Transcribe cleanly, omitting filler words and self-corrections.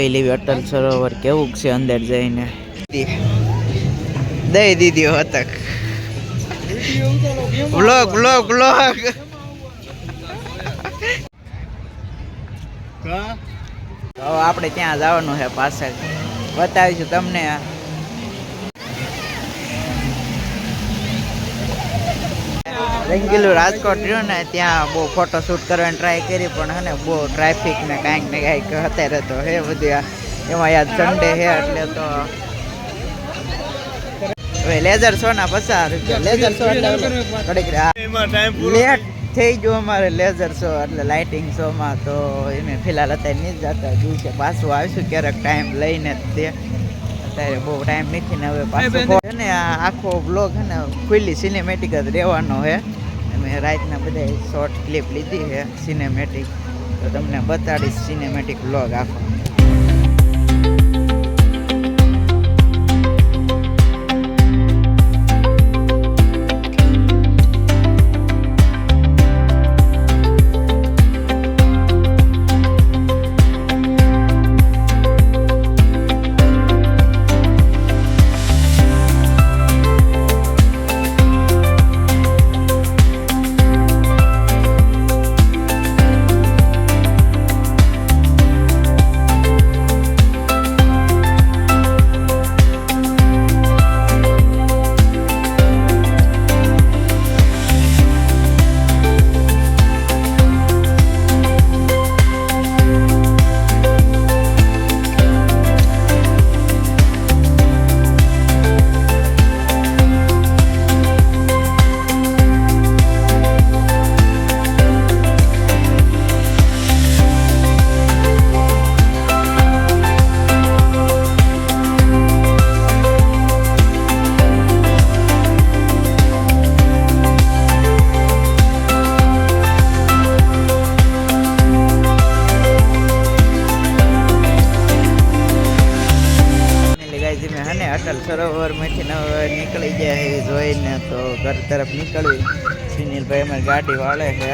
જોઈ લેવી અટલ સરોવર કેવું છે અંદર જઈને. દઈ દીધી હતક વ્લોગ વ્લોગ વ્લોગ. તો આપણે ત્યાં જવાનું છે પાછળ, બતાવીશું તમને. રંગીલું રાજકોટ રહ્યું ને ત્યાં બહુ ફોટો શૂટ કરવાની ટ્રાય કરી પણ હે ને બહુ ટ્રાફિક ને કાંઈક ને કાંઈક અત્યારે તો હે બધું. એમાં યાદ સન્ડે છે એટલે તો હવે લેઝર શો ના 50 રૂપિયા. લેઝર શો લેટ થઈ ગયો અમારે લેઝર શો એટલે લાઇટિંગ શોમાં. તો એમે ફિલહાલ અત્યારે નહીં જ જતા, દિવસે પાછું આવીશું ક્યારેક ટાઈમ લઈને. તે અત્યારે બહુ ટાઈમ નથી ને હવે પાછું છે ને આખો બ્લોગ છે ને ખુલ્લી સિનેમેટિક જ રહેવાનો છે. અમે રાતના બધા શોર્ટ ક્લિપ લીધી છે સિનેમેટિક, તો તમને બતાડીશ સિનેમેટિક બ્લોગ આખો. અટલ સરોવર માંથી નીકળી ગયા એ જોઈને તો ઘર તરફ નીકળવી. સુનિલભાઈ અમારી ગાડી વાળે છે.